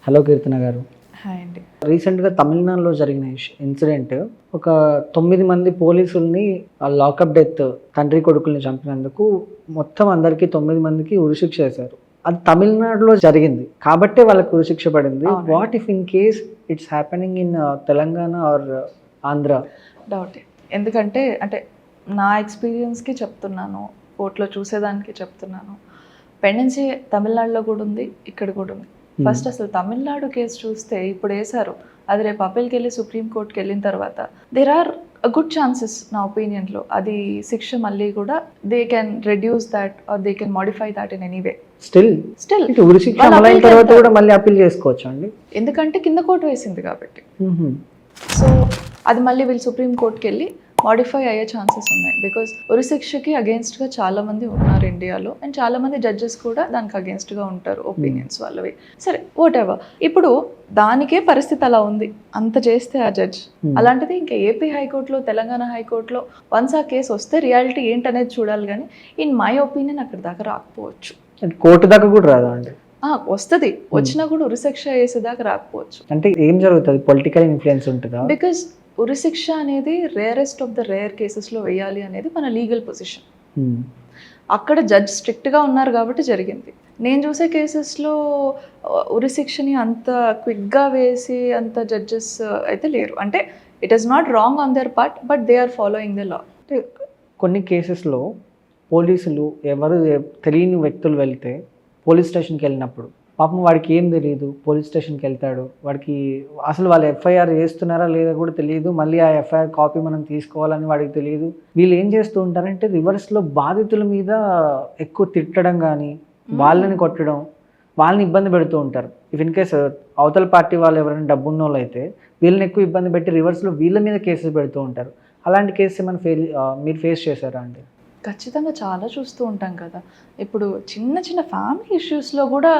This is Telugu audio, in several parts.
హలో కీర్తన గారు. హాయ్ అండి. రీసెంట్గా తమిళనాడులో జరిగిన ఇన్సిడెంట్, ఒక 9 మంది పోలీసుల్ని లాకప్ డెత్, తండ్రి కొడుకుల్ని చంపినందుకు మొత్తం అందరికీ 9 మందికి ఉరిశిక్ష వేశారు. అది తమిళనాడులో జరిగింది కాబట్టే వాళ్ళకి ఉరిశిక్ష పడింది. What if in case it's happening in Telangana or Andhra? డౌటే. ఎందుకంటే నా ఎక్స్పీరియన్స్కి చెప్తున్నాను, కోర్టులో చూసేదానికి చెప్తున్నాను. పెండెన్సీ తమిళనాడులో కూడా ఉంది, ఇక్కడ కూడా ఉంది. ఫస్ట్ అసలు తమిళనాడు కేసు చూస్తే ఇప్పుడు వేశారు, అది రేపు అప్పీల్కి వెళ్ళి సుప్రీంకోర్టుకి వెళ్ళిన తర్వాత దేర్ ఆర్ గుడ్ ఛాన్సెస్ నా ఒపీనియన్లో అది శిక్ష మళ్ళీ కూడా they can reduce that or they can modify that in anyway. Still ఉరిశిక్ష అమలైన తర్వాత కూడా మళ్ళీ అప్పీల్ చేసుకోవచ్చు అండి, ఎందుకంటే కింద కోర్టు వేసింది కాబట్టి. సో అది మళ్ళీ వీళ్ళు సుప్రీంకోర్టుకి వెళ్ళి మాడిఫై అయ్యే ఛాన్సెస్ ఉన్నాయి. బికాజ్ ఉరిశిక్షకి అగేన్స్ట్గా చాలామంది ఉన్నారు ఇండియాలో, అండ్ చాలామంది జడ్జెస్ కూడా దానికి అగేన్స్ట్గా ఉంటారు, ఒపీనియన్స్ వాళ్ళవి. సరే వాట్ ఎవర్, ఇప్పుడు దానికే పరిస్థితి అలా ఉంది, అంత చేస్తే ఆ జడ్జ్. అలాంటిది ఇంకా ఏపీ హైకోర్టులో, తెలంగాణ హైకోర్టులో వన్స్ ఆ కేసు వస్తే రియాలిటీ ఏంటనేది చూడాలి. కానీ ఇన్ మై ఒపీనియన్ అక్కడ దాకా రాకపోవచ్చు. కోర్టు దాకా కూడా రాదా అండి? వస్తుంది, వచ్చినా కూడా ఉరిశిక్ష వేసేదాకా రాకపోవచ్చు. అంటే ఏం జరుగుతుంది? పొలిటికల్ ఇన్ఫ్లుయెన్స్ ఉంటుందా? బికాజ్ ఉరిశిక్ష అనేది రేరెస్ట్ ఆఫ్ ద రేర్ కేసెస్లో వేయాలి అనేది మన లీగల్ పొజిషన్. అక్కడ జడ్జ్ స్ట్రిక్ట్గా ఉన్నారు కాబట్టి జరిగింది. నేను చూసే కేసెస్లో ఉరిశిక్షని అంత క్విక్గా వేసి అంత జడ్జెస్ అయితే లేరు. అంటే it is not wrong on their part, but they are following the law. అంటే కొన్ని కేసెస్లో పోలీసులు ఎవరు తెలియని వ్యక్తులు వెళ్తే పోలీస్ స్టేషన్కి వెళ్ళినప్పుడు పాపం వాడికి ఏం తెలియదు, పోలీస్ స్టేషన్కి వెళ్తాడు, వాడికి అసలు వాళ్ళు ఎఫ్ఐఆర్ చేస్తున్నారా లేదా కూడా తెలియదు, మళ్ళీ ఆ ఎఫ్ఐఆర్ కాపీ మనం తీసుకోవాలని వాడికి తెలియదు. వీళ్ళు ఏం చేస్తూ ఉంటారంటే రివర్స్లో బాధితుల మీద ఎక్కువ తిట్టడం కానీ, వాళ్ళని కొట్టడం, వాళ్ళని ఇబ్బంది పెడుతూ ఉంటారు. ఇఫ్ ఇన్ కేస్ అవతల పార్టీ వాళ్ళు ఎవరైనా డబ్బున్న వాళ్ళు అయితే వీళ్ళని ఎక్కువ ఇబ్బంది పెట్టి రివర్స్లో వీళ్ళ మీద కేసెస్ పెడుతూ ఉంటారు. అలాంటి కేసు ఏమైనా మీరు ఫేస్ చేశారా అండి? ఖచ్చితంగా చాలా చూస్తూ ఉంటాం కదా. ఇప్పుడు చిన్న చిన్న ఫ్యామిలీ ఇష్యూస్లో కూడా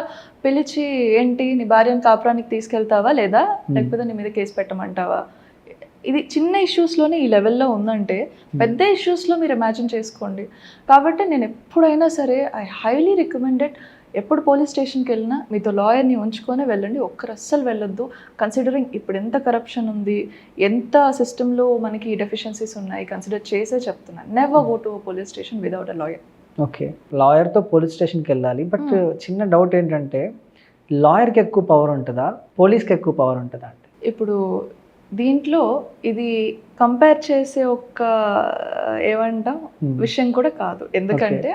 పిలిచి, ఏంటి నీ భార్యను కాపురానికి తీసుకెళ్తావా లేదా, లేకపోతే నీ మీద కేసు పెట్టమంటావా, ఇది చిన్న ఇష్యూస్లోనే ఈ లెవెల్లో ఉందంటే పెద్ద ఇష్యూస్లో మీరు ఇమాజిన్ చేసుకోండి. కాబట్టి నేను ఎప్పుడైనా సరే ఐ హైలీ రికమెండెడ్, ఎప్పుడు పోలీస్ స్టేషన్కి వెళ్ళినా మీతో లాయర్ని ఉంచుకొని వెళ్ళండి. ఒక్కరు అస్సలు వెళ్ళొద్దు. కన్సిడరింగ్ ఇప్పుడు ఎంత కరప్షన్ ఉంది, ఎంత సిస్టంలో మనకి డెఫిషియన్సీస్ ఉన్నాయి కన్సిడర్ చేసే చెప్తున్నాను. Never go to police station without a lawyer. Okay, లాయర్తో పోలీస్ స్టేషన్కి వెళ్ళాలి. బట్ చిన్న డౌట్ ఏంటంటే లాయర్కి ఎక్కువ పవర్ ఉంటుందా, పోలీస్కి ఎక్కువ పవర్ ఉంటుందా అంటే? ఇప్పుడు దీంట్లో ఇది కంపేర్ చేసే ఒక ఏమంటాం విషయం కూడా కాదు. ఎందుకంటే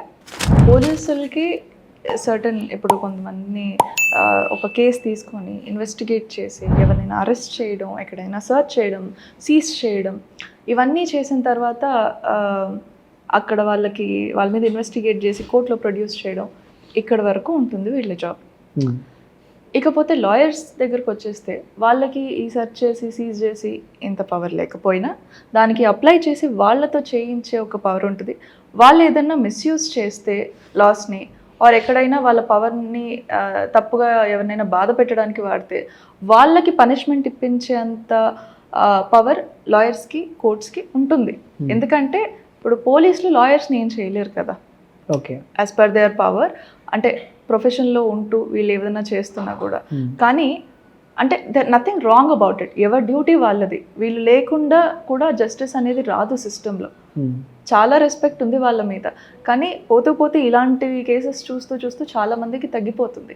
పోలీసులకి సర్టన్, ఇప్పుడు కొంతమందిని ఒక కేసు తీసుకొని ఇన్వెస్టిగేట్ చేసి ఎవరైనా అరెస్ట్ చేయడం, ఎక్కడైనా సర్చ్ చేయడం, సీజ్ చేయడం, ఇవన్నీ చేసిన తర్వాత అక్కడ వాళ్ళ మీద ఇన్వెస్టిగేట్ చేసి కోర్టులో ప్రొడ్యూస్ చేయడం, ఇక్కడ వరకు ఉంటుంది వీళ్ళ జాబ్. ఇకపోతే లాయర్స్ దగ్గరకు వచ్చేస్తే వాళ్ళకి ఈ సెర్చ్ చేసి సీజ్ చేసి ఇంత పవర్ లేకపోయినా దానికి అప్లై చేసి వాళ్ళతో చేయించే ఒక పవర్ ఉంటుంది. వాళ్ళు ఏదైనా మిస్యూజ్ చేస్తే లాస్ని, ఆర్ ఎక్కడైనా వాళ్ళ పవర్ని తప్పుగా ఎవరినైనా బాధ పెట్టడానికి వాడితే వాళ్ళకి పనిష్మెంట్ ఇప్పించేంత పవర్ లాయర్స్కి, కోర్ట్స్కి ఉంటుంది. ఎందుకంటే ఇప్పుడు పోలీసులు లాయర్స్ని ఏం చేయలేరు కదా. Okay, as per their power, అంటే ప్రొఫెషన్లో ఉంటూ వీళ్ళు ఏదైనా చేస్తున్నా కూడా. కానీ అంటే there nothing wrong about it, ఎవరి డ్యూటీ వాళ్ళది. వీళ్ళు లేకుండా కూడా జస్టిస్ అనేది రాదు సిస్టంలో. చాలా రెస్పెక్ట్ ఉంది వాళ్ళ మీద. కానీ పోతూ పోతే ఇలాంటివి కేసెస్ చూస్తూ చూస్తూ చాలా మందికి తగ్గిపోతుంది.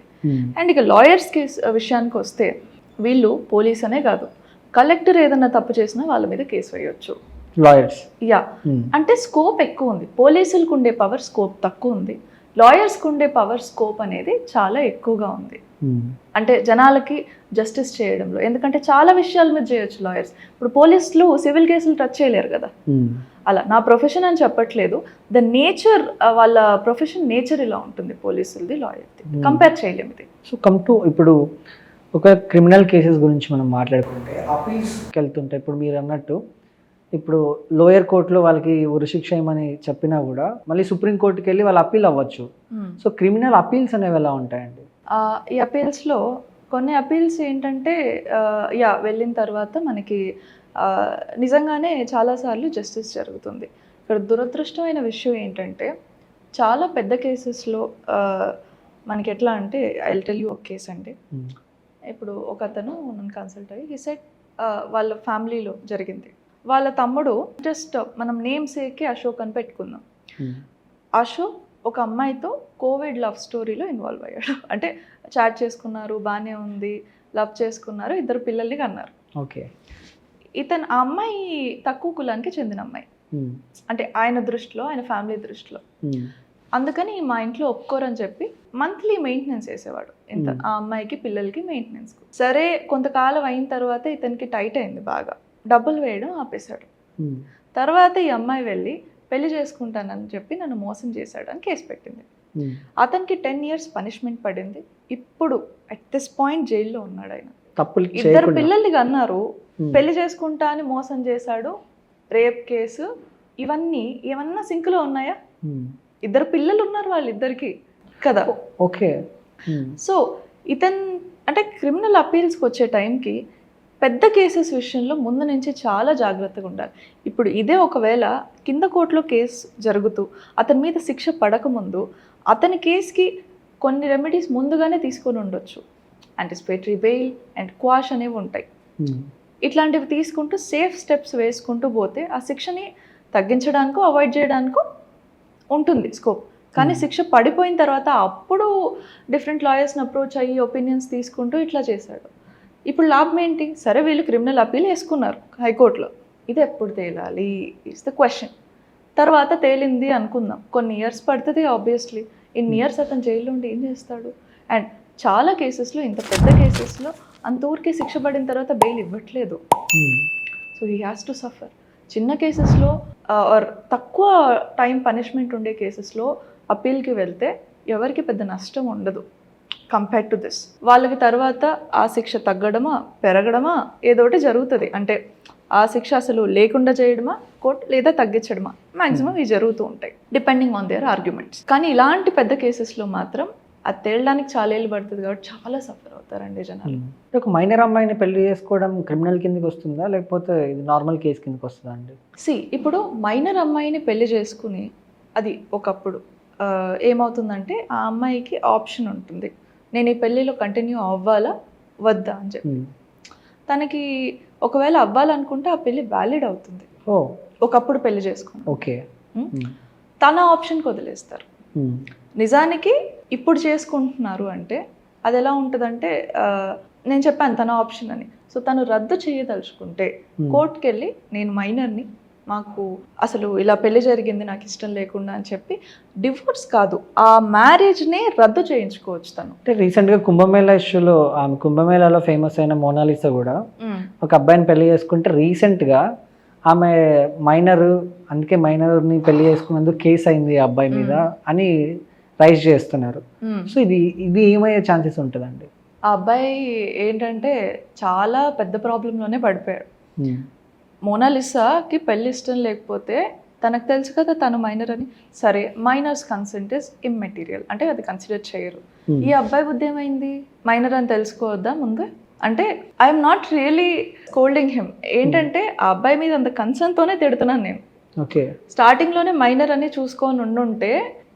అండ్ ఇక లాయర్స్ కేసు విషయానికి వస్తే వీళ్ళు పోలీస్ అనే కాదు, కలెక్టర్ ఏదైనా తప్పు చేసినా వాళ్ళ మీద కేసు వేయొచ్చు. లాయర్స్ అంటే స్కోప్ ఎక్కువ ఉంది. పోలీసులకు ఉండే పవర్ స్కోప్ తక్కువ ఉంది, లాయర్స్కి ఉండే పవర్ స్కోప్ అనేది చాలా ఎక్కువగా ఉంది. అంటే జనాలకి జస్టిస్ చేయడంలో, ఎందుకంటే చాలా విషయాల మీద చేయొచ్చు లాయర్స్. ఇప్పుడు పోలీసులు సివిల్ కేసులు టచ్ చేయలేరు కదా. అలా నా ప్రొఫెషన్ అని చెప్పట్లేదు, ద నేచర్, వాళ్ళ ప్రొఫెషన్ నేచర్ ఇలా ఉంటుంది పోలీసులది, లాయర్ది కంపేర్ చేయలేము ఇది. సో కమ్ టు ఇప్పుడు ఒక క్రిమినల్ కేసెస్ గురించి మనం మాట్లాడుకుంటే అపీల్స్కి వెళ్తుంటే, ఇప్పుడు మీరు అన్నట్టు ఇప్పుడు లోయర్ కోర్టులో వాళ్ళకి ఉరిశిక్ష ఏమని చెప్పినా కూడా మళ్ళీ సుప్రీంకోర్టుకి వెళ్ళి వాళ్ళు అప్పీల్ అవ్వచ్చు. సో క్రిమినల్ అపీల్స్ అనేవి ఎలా ఉంటాయండి? ఈ అపీల్స్లో కొన్ని అపీల్స్ ఏంటంటే వెళ్ళిన తర్వాత మనకి నిజంగానే చాలాసార్లు జస్టిస్ జరుగుతుంది. ఇక్కడ దురదృష్టమైన విషయం ఏంటంటే చాలా పెద్ద కేసెస్లో మనకి ఎట్లా అంటే ఐ విల్ టెల్ యూ ఒక కేస్ అండి. ఇప్పుడు ఒక అతను నన్ను కన్సల్ట్ అయ్యి సెట్ వాళ్ళ ఫ్యామిలీలో జరిగింది. వాళ్ళ తమ్ముడు జస్ట్ మనం నేమ్ సేకి అశోక్ అని పెట్టుకుందాం. అశోక్ ఒక అమ్మాయితో కోవిడ్ లవ్ స్టోరీలో ఇన్వాల్వ్ అయ్యాడు. అంటే చాట్ చేసుకున్నారు, బాగానే ఉంది, లవ్ చేసుకున్నారు, 2 పిల్లల్ని కన్నారు. ఓకే. ఆ అమ్మాయి తక్కువ కులానికి చెందిన అమ్మాయి, అంటే ఆయన దృష్టిలో, ఆయన ఫ్యామిలీ దృష్టిలో. అందుకని మా ఇంట్లో ఒప్పుకోరని చెప్పి మంత్లీ మెయింటెనెన్స్ వేసేవాడు. ఇంత ఆ అమ్మాయికి పిల్లలకి మెయింటెనెన్స్. సరే కొంతకాలం అయిన తర్వాత ఇతనికి టైట్ అయింది బాగా, డబ్బులు వేయడం ఆపేశాడు. తర్వాత ఈ అమ్మాయి వెళ్ళి పెళ్లి చేసుకుంటానని చెప్పి నన్ను మోసం చేశాడు అని కేసు పెట్టింది. అతనికి 10 years పనిష్మెంట్ పడింది. ఇప్పుడు అట్ దిస్ పాయింట్ జైల్లో ఉన్నాడు ఆయన. 2 పిల్లల్ని కన్నారు, పెళ్లి చేసుకుంటా అని మోసం చేశాడు, రేప్ కేసు, ఇవన్నీ ఏమన్నా సింక్లో ఉన్నాయా? 2 పిల్లలు ఉన్నారు వాళ్ళిద్దరికి కదా. ఓకే. సో అంటే క్రిమినల్ అపీల్స్కి వచ్చే టైంకి పెద్ద కేసెస్ విషయంలో ముందు నుంచి చాలా జాగ్రత్తగా ఉండాలి. ఇప్పుడు ఇదే ఒకవేళ కింద కోర్టులో కేసు జరుగుతూ అతని మీద శిక్ష పడకముందు అతని కేసుకి కొన్ని రెమెడీస్ ముందుగానే తీసుకొని ఉండొచ్చు. యాంటిసిపేటరీ బెయిల్ అండ్ క్వాష్ అనేవి ఉంటాయి. ఇట్లాంటివి తీసుకుంటూ సేఫ్ స్టెప్స్ వేసుకుంటూ పోతే ఆ శిక్షని తగ్గించడానికో అవాయిడ్ చేయడానికో ఉంటుంది స్కోప్. కానీ శిక్ష పడిపోయిన తర్వాత అప్పుడు డిఫరెంట్ లాయర్స్ని అప్రోచ్ అయ్యి ఒపీనియన్స్ తీసుకుంటూ ఇట్లా చేశాడు. ఇప్పుడు లాభం ఏంటి? సరే వీళ్ళు క్రిమినల్ అపీల్ వేసుకున్నారు హైకోర్టులో, ఇది ఎప్పుడు తేలాలి ఇట్స్ ద క్వశ్చన్. తర్వాత తేలింది అనుకుందాం, కొన్ని ఇయర్స్ పడుతుంది ఆబ్వియస్లీ. ఇన్ని ఇయర్స్ అతను జైల్లో ఉండి ఏం చేస్తాడు? అండ్ చాలా కేసెస్లో, ఇంత పెద్ద కేసెస్లో అంతవరకే శిక్ష పడిన తర్వాత బెయిల్ ఇవ్వట్లేదు. So he has to suffer. చిన్న కేసెస్లో ఆర్ తక్కువ టైం పనిష్మెంట్ ఉండే కేసెస్లో అప్పీల్కి వెళ్తే ఎవరికి పెద్ద నష్టం ఉండదు కంపేర్ టు దిస్. వాళ్ళకి తర్వాత ఆ శిక్ష తగ్గడమా పెరగడమా ఏదోటి జరుగుతుంది. అంటే ఆ శిక్ష అసలు లేకుండా చేయడమా కోర్టు, లేదా తగ్గించడమా, మ్యాక్సిమం ఇవి జరుగుతూ ఉంటాయి డిపెండింగ్ ఆన్ దేర్ ఆర్గ్యుమెంట్స్. కానీ ఇలాంటి పెద్ద కేసెస్లో మాత్రం అది తేలడానికి చాలా ఏళ్ళు పడుతుంది కాబట్టి చాలా సఫర్ అవుతారండి జనాలు. ఒక మైనర్ అమ్మాయిని పెళ్లి చేసుకోవడం క్రిమినల్ కిందకి వస్తుందా, లేకపోతే ఇది నార్మల్ కేసు కిందకి వస్తుందా అండి? ఇప్పుడు మైనర్ అమ్మాయిని పెళ్లి చేసుకుని అది ఒకప్పుడు ఏమవుతుందంటే ఆ అమ్మాయికి ఆప్షన్ ఉంటుంది, నేను ఈ పెళ్ళిలో కంటిన్యూ అవ్వాలా వద్దా అని చెప్పి. తనకి ఒకవేళ అవ్వాలనుకుంటే ఆ పెళ్ళి వ్యాలిడ్ అవుతుంది. ఒకప్పుడు పెళ్లి చేసుకుని ఓకే, తన ఆప్షన్కి వదిలేస్తారు. నిజానికి ఇప్పుడు చేసుకుంటున్నారు అంటే అది ఎలా ఉంటుందంటే, నేను చెప్పాను తన ఆప్షన్ అని. సో తను రద్దు చేయదలుచుకుంటే కోర్టుకి వెళ్ళి నేను మైనర్ని, మాకు అసలు ఇలా పెళ్లి జరిగింది నాకు ఇష్టం లేకుండా అని చెప్పి డివోర్స్ కాదు, ఆ మ్యారేజ్నే రద్దు చేయించుకోవచ్చు తను. అంటే రీసెంట్గా కుంభమేళా ఇష్యూలో, ఆమె కుంభమేళాలో ఫేమస్ అయిన మోనాలిసా కూడా ఒక అబ్బాయిని పెళ్లి చేసుకుంటే రీసెంట్గా ఆమె మైనర్, అందుకే మైనర్ని పెళ్లి చేసుకున్నందుకు కేసు అయింది ఆ అబ్బాయి మీద అని రైజ్ చేస్తున్నారు. సో ఇది ఏమయ్యే ఛాన్సెస్ ఉంటుందండి? ఆ అబ్బాయి ఏంటంటే చాలా పెద్ద ప్రాబ్లంలోనే పడిపోయాడు. మోనాలిసాకి పెళ్లి ఇష్టం లేకపోతే తనకు తెలుసు కదా తను మైనర్ అని, సరే మైనర్స్ కన్సెంట్ ఇస్ ఇమ్మెటీరియల్, అంటే అది కన్సిడర్ చేయరు. ఈ అబ్బాయి బుద్ధి ఏమైంది, మైనర్ అని తెలుసుకోవద్దా ముందు? అంటే I'm not really scolding him, ఏంటంటే ఆ అబ్బాయి మీద అంత కన్సర్న్తోనే తిడుతున్నాను నేను. ఓకే, స్టార్టింగ్లోనే మైనర్ అని చూసుకొని ఉండుంటే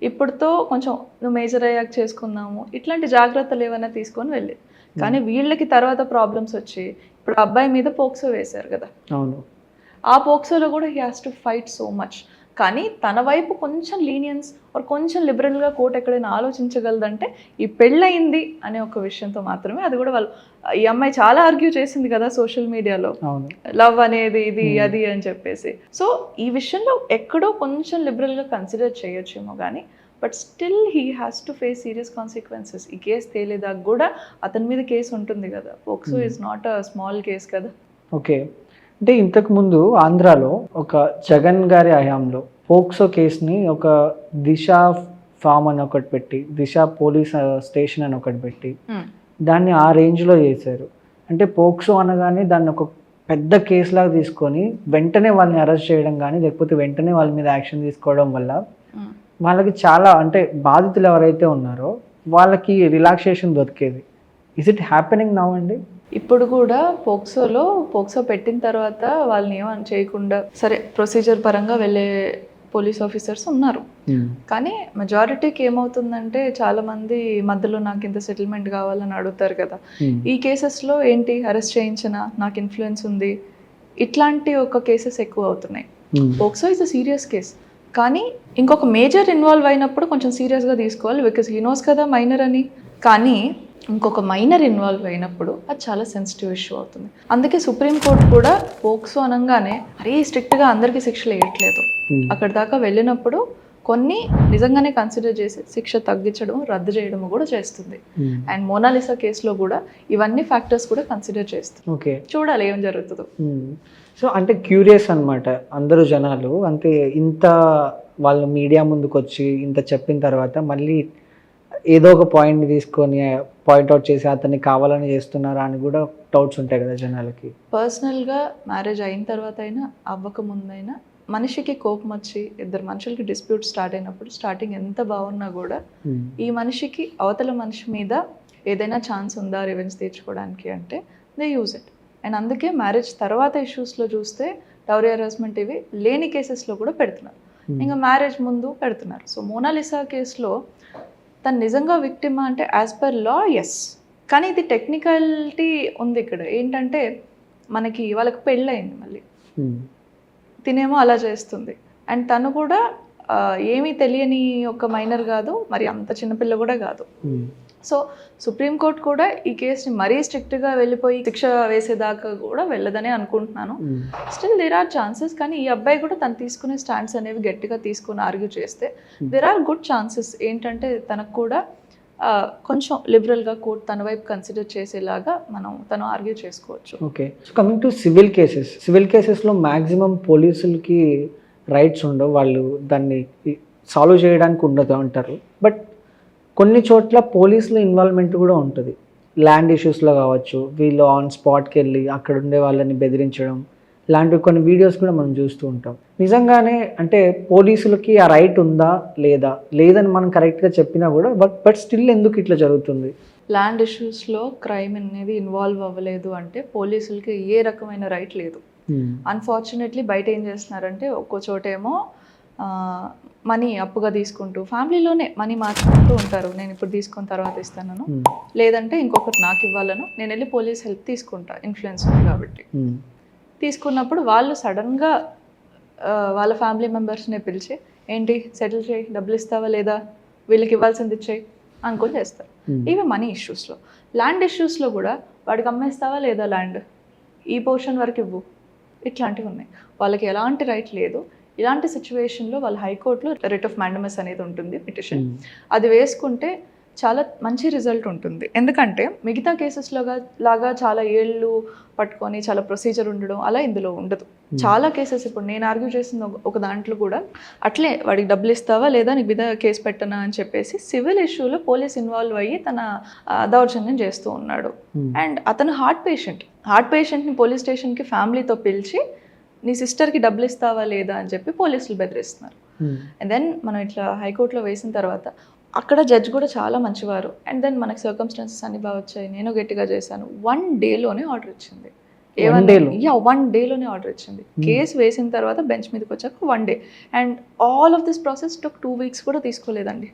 ఇప్పుడుతో కొంచెం నువ్వు మేజర్ అయ్యాక చేసుకుందాము, ఇట్లాంటి జాగ్రత్తలు ఏమైనా తీసుకొని వెళ్ళేది. కానీ వీళ్ళకి తర్వాత ప్రాబ్లమ్స్ వచ్చి ఇప్పుడు అబ్బాయి మీద పోక్సో వేశారు కదా. అవును, ఆ పోక్సోలో కూడా he has to fight so much. కానీ తన వైపు కొంచెం లీనియన్స్ ఆర్ కొంచెం లిబరల్గా కోర్టు ఎక్కడైనా ఆలోచించగలదంటే ఈ పెళ్ళయింది అనే ఒక విషయంతో మాత్రమే. అది కూడా వాళ్ళు, ఈ అమ్మాయి చాలా ఆర్గ్యూ చేసింది కదా సోషల్ మీడియాలో, లవ్ అనేది ఇది అది అని చెప్పేసి. సో ఈ విషయంలో ఎక్కడో కొంచెం లిబరల్గా కన్సిడర్ చేయొచ్చేమో కానీ, but still he has to face serious consequences. ఈ కేసు తేలేదాకా కూడా అతని మీద కేసు ఉంటుంది కదా. POCSO is not a small case కదా. ఓకే, అంటే ఇంతకుముందు ఆంధ్రాలో ఒక జగన్ గారి హయాంలో పోక్సో కేసుని ఒక దిశ ఫామ్ అని ఒకటి పెట్టి, దిశ పోలీస్ స్టేషన్ అని ఒకటి పెట్టి దాన్ని ఆ రేంజ్లో చేశారు. అంటే పోక్సో అనగానే దాన్ని ఒక పెద్ద కేసులాగా తీసుకొని వెంటనే వాళ్ళని అరెస్ట్ చేయడం కానీ, లేకపోతే వెంటనే వాళ్ళ మీద యాక్షన్ తీసుకోవడం వల్ల వాళ్ళకి చాలా, అంటే బాధితులు ఎవరైతే ఉన్నారో వాళ్ళకి రిలాక్సేషన్ దొరికేది. ఇస్ ఇట్ హ్యాపెనింగ్ నౌ అండి? ఇప్పుడు కూడా పోక్సో పెట్టిన తర్వాత వాళ్ళని ఏమని చేయకుండా, సరే ప్రొసీజర్ పరంగా పోలీస్ ఆఫీసర్స్ ఉన్నారు. కానీ మెజారిటీకి ఏమవుతుందంటే చాలామంది మధ్యలో నాకు ఇంత సెటిల్మెంట్ కావాలని అడుగుతారు కదా. ఈ కేసెస్లో ఏంటి, అరెస్ట్ చేయించిన, నాకు ఇన్ఫ్లుయెన్స్ ఉంది, ఇట్లాంటి ఒక కేసెస్ ఎక్కువ అవుతున్నాయి. POCSO is a serious case, కానీ ఇంకొక మేజర్ ఇన్వాల్వ్ అయినప్పుడు కొంచెం సీరియస్గా తీసుకోవాలి, బికాస్ హీ నోస్ కదా మైనర్ అని. కానీ ఇంకొక మైనర్ ఇన్వాల్వ్ అయినప్పుడు అది చాలా సెన్సిటివ్ ఇష్యూ అవుతుంది. అందుకే సుప్రీంకోర్టు కూడా పోక్సో అనగానే మరీ స్ట్రిక్ట్గా అందరికీ శిక్షలు వేయట్లేదు. అక్కడ దాకా వెళ్ళినప్పుడు కొన్ని నిజంగానే కన్సిడర్ చేసి శిక్ష తగ్గించడం, రద్దు చేయడం కూడా చేస్తుంది. అండ్ మోనాలిసా కేసులో కూడా ఇవన్నీ ఫ్యాక్టర్స్ కూడా కన్సిడర్ చేస్తుంది. ఓకే, చూడాలి ఏం జరుగుతుందో. సో అంటే క్యూరియస్ అన్నమాట అందరూ జనాలు. అంటే ఇంత వాళ్ళు మీడియా ముందుకు వచ్చి ఇంత చెప్పిన తర్వాత మళ్ళీ ఏదో ఒక పాయింట్ని తీసుకొని పాయింట్అవుట్ చేసి అతన్ని కావాలని చేస్తున్నారా అని కూడా డౌట్స్ ఉంటాయి కదా జనాలకి. పర్సనల్గా మ్యారేజ్ అయిన తర్వాత అయినా అవ్వక ముందైనా మనిషికి కోపం వచ్చి ఇద్దరు మనుషులకి డిస్ప్యూట్ స్టార్ట్ అయినప్పుడు స్టార్టింగ్ ఎంత బాగున్నా కూడా ఈ మనిషికి అవతల మనిషి మీద ఏదైనా ఛాన్స్ ఉందా రివెంజ్ తీర్చుకోవడానికి అంటే దే యూజ్ ఇట్. అండ్ అందుకే మ్యారేజ్ తర్వాత ఇష్యూస్లో చూస్తే డౌరీ హెరాస్మెంట్ ఇవి లేని కేసెస్లో కూడా పెడుతున్నారు, ఇంకా మ్యారేజ్ ముందు పెడుతున్నారు. సో మోనాలిసా కేసులో తను నిజంగా విక్టిమా అంటే యాజ్ పర్ లా ఎస్, కానీ ఇది టెక్నికాలిటీ ఉంది ఇక్కడ. ఏంటంటే మనకి వాళ్ళకి పెళ్ళయింది, మళ్ళీ తినేమో అలా చేస్తుంది. అండ్ తను కూడా ఏమీ తెలియని ఒక మైనర్ కాదు, మరి అంత చిన్నపిల్ల కూడా కాదు. సో సుప్రీంకోర్టు కూడా ఈ కేసుని మరీ స్ట్రిక్ట్గా వెళ్ళిపోయి శిక్ష వేసేదాకా కూడా వెళ్ళదని అనుకుంటున్నాను. స్టిల్ దేర్ ఆర్ ఛాన్సెస్, కానీ ఈ అబ్బాయి కూడా తను తీసుకునే స్టాండ్స్ అనేవి గట్టిగా తీసుకుని ఆర్గ్యూ చేస్తే దేర్ ఆర్ గుడ్ ఛాన్సెస్. ఏంటంటే తనకు కూడా కొంచెం లిబరల్గా కోర్టు తన వైపు కన్సిడర్ చేసేలాగా తను ఆర్గ్యూ చేసుకోవచ్చు. Okay, so coming to civil కేసెస్లో మ్యాక్సిమం పోలీసులకి రైట్స్ ఉండవు, వాళ్ళు దాన్ని సాల్వ్ చేయడానికి ఉండదు అంటారు. బట్ కొన్ని చోట్ల పోలీసుల ఇన్వాల్వ్మెంట్ కూడా ఉంటుంది. ల్యాండ్ ఇష్యూస్లో కావచ్చు, వీళ్ళు ఆన్ స్పాట్కి వెళ్ళి అక్కడ ఉండే వాళ్ళని బెదిరించడం, ఇలాంటివి కొన్ని వీడియోస్ కూడా మనం చూస్తూ ఉంటాం. నిజంగానే అంటే పోలీసులకి ఆ రైట్ ఉందా లేదని మనం కరెక్ట్గా చెప్పినా కూడా బట్ స్టిల్ ఎందుకు ఇట్లా జరుగుతుంది? ల్యాండ్ ఇష్యూస్లో క్రైమ్ అనేది ఇన్వాల్వ్ అవ్వలేదు అంటే పోలీసులకి ఏ రకమైన రైట్ లేదు. అన్ఫార్చునేట్లీ బయట ఏం చేస్తున్నారంటే ఒక్కో చోటేమో మనీ అప్పుగా తీసుకుంటూ ఫ్యామిలీలోనే మనీ మార్చుకుంటూ ఉంటారు. నేను ఇప్పుడు తీసుకున్న తర్వాత ఇస్తాను, లేదంటే ఇంకొకటి నాకు ఇవ్వాలను, నేను వెళ్ళి పోలీస్ హెల్ప్ తీసుకుంటా, ఇన్ఫ్లుయెన్స్ ఉంది కాబట్టి. తీసుకున్నప్పుడు వాళ్ళు సడన్గా వాళ్ళ ఫ్యామిలీ మెంబర్స్నే పిలిచి ఏంటి సెటిల్ చేయి, డబ్బులు ఇస్తావా లేదా, వీళ్ళకి ఇవ్వాల్సింది ఇచ్చేయి అనుకొని చేస్తారు. ఇవి మనీ ఇష్యూస్లో. ల్యాండ్ ఇష్యూస్లో కూడా వాడికి అమ్మేస్తావా లేదా ల్యాండ్, ఈ పోర్షన్ వరకు ఇవ్వు, ఇట్లాంటివి ఉన్నాయి. వాళ్ళకి ఎలాంటి రైట్ లేదు. ఇలాంటి సిచ్యువేషన్లో వాళ్ళు హైకోర్టులో రిట్ ఆఫ్ మ్యాండమస్ అనేది ఉంటుంది, పిటిషన్. అది వేసుకుంటే చాలా మంచి రిజల్ట్ ఉంటుంది. ఎందుకంటే మిగతా కేసెస్లో లాగా చాలా ఏళ్ళు పట్టుకొని చాలా ప్రొసీజర్ ఉండడం అలా ఇందులో ఉండదు. చాలా కేసెస్ ఇప్పుడు నేను ఆర్గ్యూ చేసిన ఒక దాంట్లో కూడా అట్లే వాడికి డబ్బులు ఇస్తావా లేదా, నీకు మీద కేసు పెట్టనా అని చెప్పేసి సివిల్ ఇష్యూలో పోలీస్ ఇన్వాల్వ్ అయ్యి తన దౌర్జన్యం చేస్తూ ఉన్నాడు. అండ్ అతను హార్ట్ పేషెంట్ని పోలీస్ స్టేషన్కి ఫ్యామిలీతో పిలిచి నీ సిస్టర్కి డబ్బులు ఇస్తావా లేదా అని చెప్పి పోలీసులు బెదిరిస్తున్నారు. అండ్ దెన్ మనం ఇట్లా హైకోర్టులో వేసిన తర్వాత అక్కడ జడ్జ్ కూడా చాలా మంచివారు. అండ్ దెన్ మనకు సర్కమ్స్టాన్సెస్ అన్ని బాగా వచ్చాయి, నేను గట్టిగా చేశాను. 1 డేలోనే ఆర్డర్ ఇచ్చింది. 1 డేలోనే ఆర్డర్ ఇచ్చింది. కేసు వేసిన తర్వాత బెంచ్ మీదకి వచ్చాక 1 day. And all of this process took 2 weeks కూడా తీసుకోలేదండి.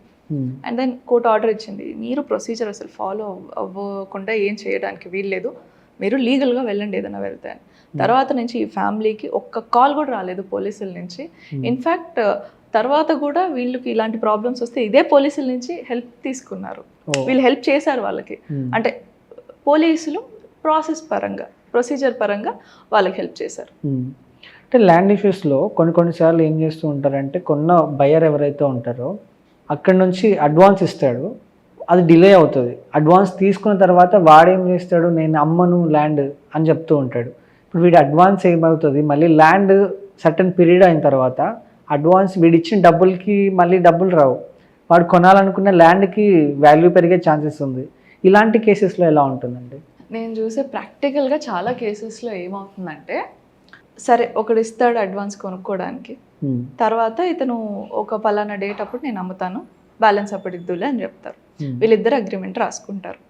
అండ్ దెన్ కోర్టు ఆర్డర్ ఇచ్చింది, మీరు ప్రొసీజర్ అసలు ఫాలో అవ్వకుండా ఏం చేయడానికి వీల్లేదు, మీరు లీగల్గా వెళ్ళండి ఏదైనా వెళ్తే అని. తర్వాత నుంచి ఈ ఫ్యామిలీకి ఒక్క కాల్ కూడా రాలేదు పోలీసుల నుంచి. ఇన్ఫ్యాక్ట్ తర్వాత కూడా వీళ్ళకి ఇలాంటి ప్రాబ్లమ్స్ వస్తే ఇదే పోలీసుల నుంచి హెల్ప్ తీసుకున్నారు. వీళ్ళు హెల్ప్ చేశారు వాళ్ళకి. అంటే పోలీసులు ప్రొసీజర్ పరంగా వాళ్ళకి హెల్ప్ చేశారు. అంటే ల్యాండ్ ఇష్యూస్లో కొన్నిసార్లు ఏం చేస్తూ ఉంటారంటే కొన్న బయర్ ఎవరైతే ఉంటారో అక్కడ నుంచి అడ్వాన్స్ ఇస్తాడు, అది డిలే అవుతుంది. అడ్వాన్స్ తీసుకున్న తర్వాత వాడేం చేస్తాడు, నేను అమ్మను ల్యాండ్ అని చెప్తూ ఉంటాడు. ఇప్పుడు వీడి అడ్వాన్స్ ఏమవుతుంది, మళ్ళీ ల్యాండ్ సర్టన్ పీరియడ్ అయిన తర్వాత అడ్వాన్స్ వీడిచ్చిన డబ్బులకి మళ్ళీ డబ్బులు రావు, వాడు కొనాలనుకున్న ల్యాండ్కి వాల్యూ పెరిగే ఛాన్సెస్ ఉంది. ఇలాంటి కేసెస్లో ఎలా ఉంటుందండి? నేను చూసే ప్రాక్టికల్గా చాలా కేసెస్లో ఏమవుతుందంటే, సరే ఒకడు ఇస్తాడు అడ్వాన్స్ కొనుక్కోవడానికి, తర్వాత ఇతను ఒక పలానా డేట్ అప్పుడు నేను అమ్ముతాను, బ్యాలెన్స్ అప్పుడు ఇద్దులే అని చెప్తారు. వీళ్ళిద్దరు అగ్రిమెంట్ రాసుకుంటారు.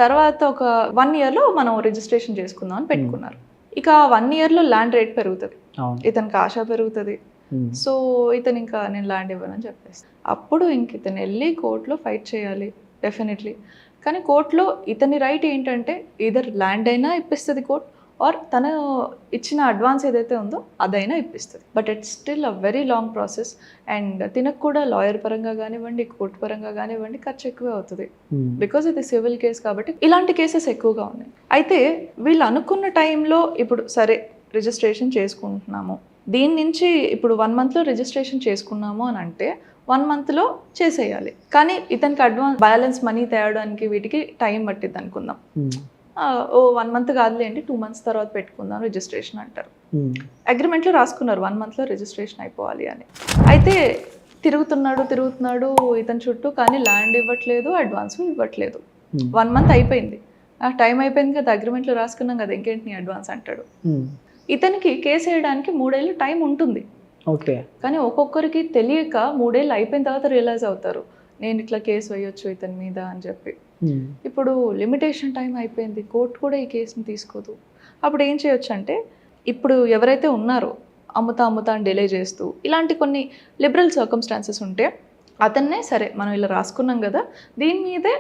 తర్వాత ఒక 1 ఇయర్లో మనం రిజిస్ట్రేషన్ చేసుకుందాం అని పెట్టుకున్నారు. ఇక 1 ఇయర్లో ల్యాండ్ రేట్ పెరుగుతుంది, ఇతనికి ఆశ పెరుగుతుంది, సో ఇతను ఇంకా నేను ల్యాండ్ ఇవ్వనని చెప్పేసి అప్పుడు ఇంక ఇతను వెళ్ళి కోర్టులో ఫైట్ చేయాలి డెఫినెట్లీ. కానీ కోర్టులో ఇతని రైట్ ఏంటంటే ఈధర్ ల్యాండ్ అయినా ఇప్పిస్తుంది కోర్ట్, ఆర్ తను ఇచ్చిన అడ్వాన్స్ ఏదైతే ఉందో అదైనా ఇప్పిస్తుంది. But it's still a very long process. And తినకు కూడా లాయర్ పరంగా కానివ్వండి, కోర్టు పరంగా కానివ్వండి ఖర్చు ఎక్కువే అవుతుంది. బికాజ్ ఇది సివిల్ కేసు కాబట్టి ఇలాంటి కేసెస్ ఎక్కువగా ఉన్నాయి. అయితే వీళ్ళు అనుకున్న టైంలో ఇప్పుడు సరే రిజిస్ట్రేషన్ చేసుకుంటున్నాము, దీని నుంచి ఇప్పుడు 1 monthలో రిజిస్ట్రేషన్ చేసుకున్నాము అని అంటే 1 monthలో చేసేయాలి. కానీ ఇతనికి అడ్వాన్స్ బ్యాలెన్స్ మనీ తేయడానికి వీటికి టైం పట్టిద్ది అనుకుందాం. ఓ 1 month కాదులేండి 2 months తర్వాత పెట్టుకుందాం రిజిస్ట్రేషన్ అంటారు. అగ్రిమెంట్లో రాసుకున్నారు 1 monthలో రిజిస్ట్రేషన్ అయిపోవాలి అని. అయితే తిరుగుతున్నాడు ఇతని చుట్టూ, కానీ ల్యాండ్ ఇవ్వట్లేదు, అడ్వాన్స్ ఇవ్వట్లేదు. 1 month అయిపోయింది, టైం అయిపోయింది కదా, అగ్రిమెంట్లో రాసుకున్నాం కదా, ఇంకేంటి నీ అడ్వాన్స్ అంటాడు. ఇతనికి కేసు వేయడానికి 3 ఏళ్ళు టైం ఉంటుంది. ఓకే. కానీ ఒక్కొక్కరికి తెలియక 3 ఏళ్ళు అయిపోయిన తర్వాత రియలైజ్ అవుతారు నేను ఇట్లా కేసు వేయొచ్చు ఇతని మీద అని చెప్పి. ఇప్పుడు లిమిటేషన్ టైం అయిపోయింది, కోర్టు కూడా ఈ కేసుని తీసుకోదు. అప్పుడు ఏం చేయొచ్చు అంటే ఇప్పుడు ఎవరైతే ఉన్నారో అమ్ముతా అని డిలే చేస్తూ ఇలాంటి కొన్ని లిబరల్ సర్కమ్స్టాన్సెస్ ఉంటే అతన్నే సరే మనం ఇలా రాసుకున్నాం కదా, దీని మీదే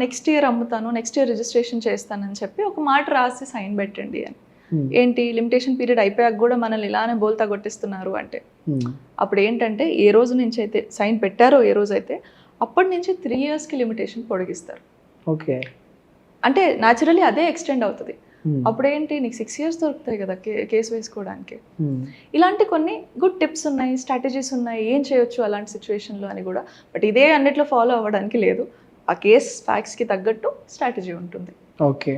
నెక్స్ట్ ఇయర్ అమ్ముతాను, నెక్స్ట్ ఇయర్ రిజిస్ట్రేషన్ చేస్తానని చెప్పి ఒక మాట రాసి సైన్ పెట్టండి అని. ఏంటి లిమిటేషన్ పీరియడ్ అయిపోయాక కూడా మనల్ని ఇలానే బోల్తా కొట్టిస్తున్నారు అంటే అప్పుడు ఏంటంటే ఏ రోజు నుంచి అయితే సైన్ పెట్టారో ఏ రోజు అయితే అప్పటి నుంచి 3 yearsకి లిమిటేషన్ పొడిగిస్తారు. ఓకే. అంటే న్యాచురల్లీ అదే ఎక్స్టెండ్ అవుతుంది. అప్పుడు ఏంటి నీకు 6 years దొరుకుతాయి కదా కేసు వేసుకోవడానికి. ఇలాంటి కొన్ని గుడ్ టిప్స్ ఉన్నాయి, స్ట్రాటజీస్ ఉన్నాయి, ఏం చేయొచ్చు అలాంటి సిచ్యువేషన్లో అని కూడా. బట్ ఇదే అన్నిట్లో ఫాలో అవ్వడానికి లేదు, ఆ కేస్ ఫ్యాక్ట్స్కి తగ్గట్టు స్ట్రాటజీ ఉంటుంది. ఓకే.